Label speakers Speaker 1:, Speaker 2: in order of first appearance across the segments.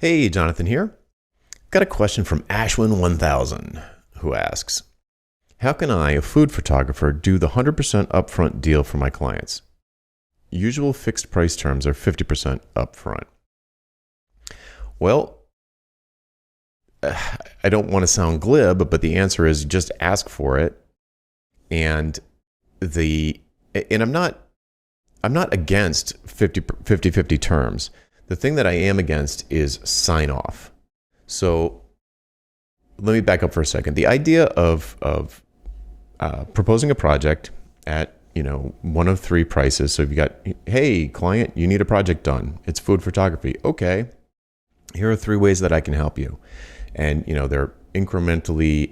Speaker 1: Hey, Jonathan here. Got a question from Ashwin1000 who asks, how can I, a food photographer, do the 100% upfront deal for my clients? Usual fixed price terms are 50% upfront. Well, I don't want to sound glib, but the answer is just ask for it. And I'm not against 50-50 terms. The thing that I am against is sign off. So let me back up for a second. The idea of proposing a project at one of three prices. So if you got, hey client, you need a project done. It's food photography. Okay, here are three ways that I can help you, and they're incrementally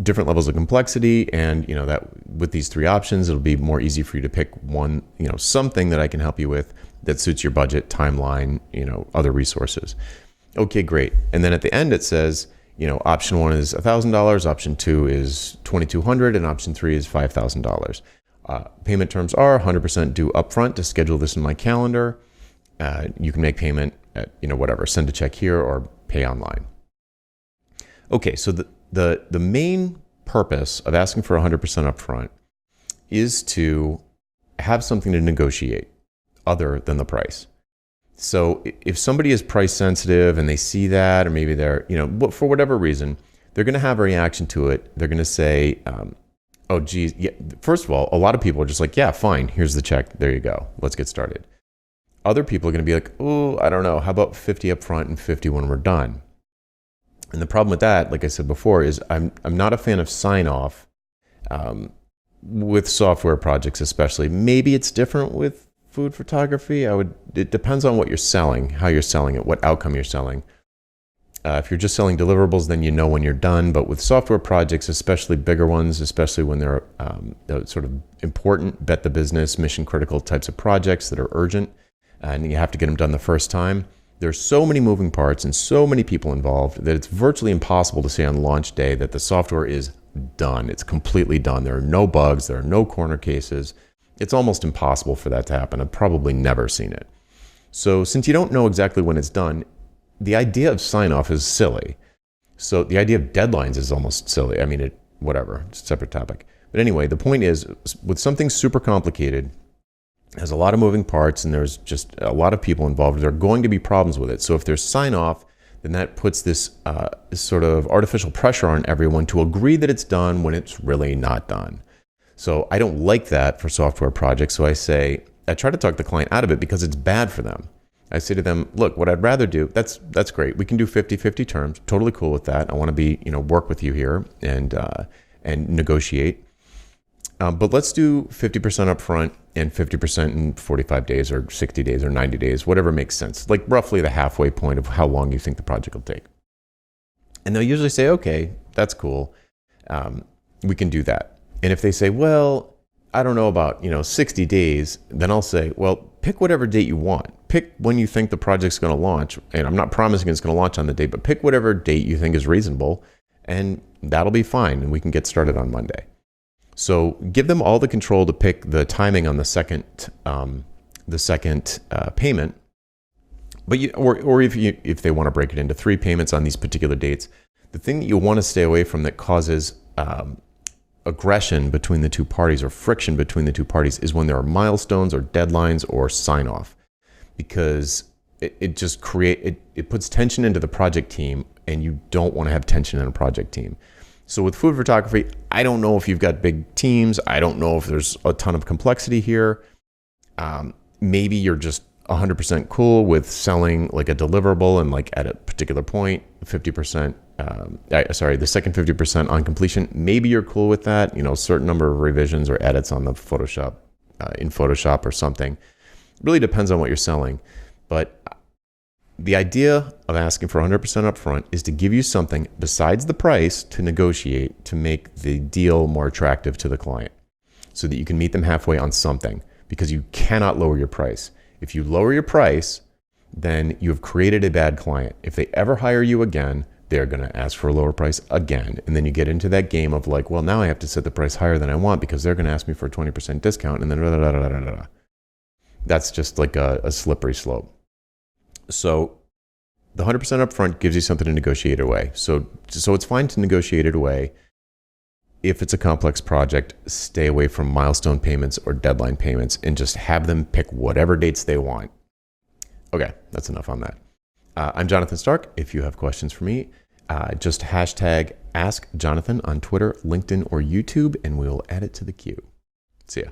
Speaker 1: different levels of complexity, and that with these three options, it'll be more easy for you to pick one, something that I can help you with that suits your budget, timeline, other resources. Okay, great. And then at the end it says, option one is $1,000, option two is $2,200, and option three is $5,000. Payment terms are 100% due upfront to schedule this in my calendar. You can make payment at whatever, send a check here or pay online. Okay, so the main purpose of asking for 100% upfront is to have something to negotiate other than the price. So if somebody is price sensitive and they see that, or maybe they're, for whatever reason, they're going to have a reaction to it. They're going to say, oh, geez. Yeah. First of all, a lot of people are just like, yeah, fine. Here's the check. There you go. Let's get started. Other people are going to be like, oh, I don't know. How about 50 up front and 50 when we're done? And the problem with that, like I said before, is I'm not a fan of sign off with software projects, especially. Maybe it's different with food photography. It depends on what you're selling, how you're selling it, what outcome you're selling. If you're just selling deliverables, then when you're done. But with software projects, especially bigger ones, especially when they're sort of important, bet the business, mission critical types of projects that are urgent, and you have to get them done the first time. There's so many moving parts and so many people involved that it's virtually impossible to say on launch day that the software is done. It's completely done. There are no bugs. There are no corner cases. It's almost impossible for that to happen. I've probably never seen it. So since you don't know exactly when it's done, the idea of sign-off is silly. So the idea of deadlines is almost silly. I mean, whatever, it's a separate topic. But anyway, the point is, with something super complicated, has a lot of moving parts, and there's just a lot of people involved, there are going to be problems with it. So if there's sign-off, then that puts this sort of artificial pressure on everyone to agree that it's done when it's really not done. So I don't like that for software projects. So I try to talk the client out of it because it's bad for them. I say to them, look, what I'd rather do, that's great. We can do 50-50 terms. Totally cool with that. I want to work with you here and negotiate. But let's do 50% upfront and 50% in 45 days or 60 days or 90 days, whatever makes sense. Like roughly the halfway point of how long you think the project will take. And they'll usually say, okay, that's cool. We can do that. And if they say, well, I don't know about, 60 days, then I'll say, well, pick whatever date you want. Pick when you think the project's going to launch. And I'm not promising it's going to launch on the date, but pick whatever date you think is reasonable, and that'll be fine. And we can get started on Monday. So give them all the control to pick the timing on the second payment. But if they want to break it into three payments on these particular dates, the thing that you want to stay away from that causes aggression between the two parties or friction between the two parties is when there are milestones or deadlines or sign off, because it just it puts tension into the project team, and you don't want to have tension in a project team. So with food photography, I don't know if you've got big teams. I don't know if there's a ton of complexity here. Maybe you're just 100% cool with selling like a deliverable, and like at a particular point, 50%, the second 50% on completion. Maybe you're cool with that, a certain number of revisions or edits on the Photoshop, in Photoshop or something. It really depends on what you're selling. But the idea of asking for 100% upfront is to give you something besides the price to negotiate to make the deal more attractive to the client, so that you can meet them halfway on something, because you cannot lower your price. If you lower your price, then you have created a bad client. If they ever hire you again, they're going to ask for a lower price again. And then you get into that game of like, well, now I have to set the price higher than I want because they're going to ask me for a 20% discount, and then That's just like a slippery slope. So The 100% upfront gives you something to negotiate away. So it's fine to negotiate it away. If it's a complex project, stay away from milestone payments or deadline payments and just have them pick whatever dates they want. Okay, that's enough on that. I'm Jonathan Stark. If you have questions for me, just hashtag Ask Jonathan on Twitter, LinkedIn, or YouTube, and we'll add it to the queue. See ya.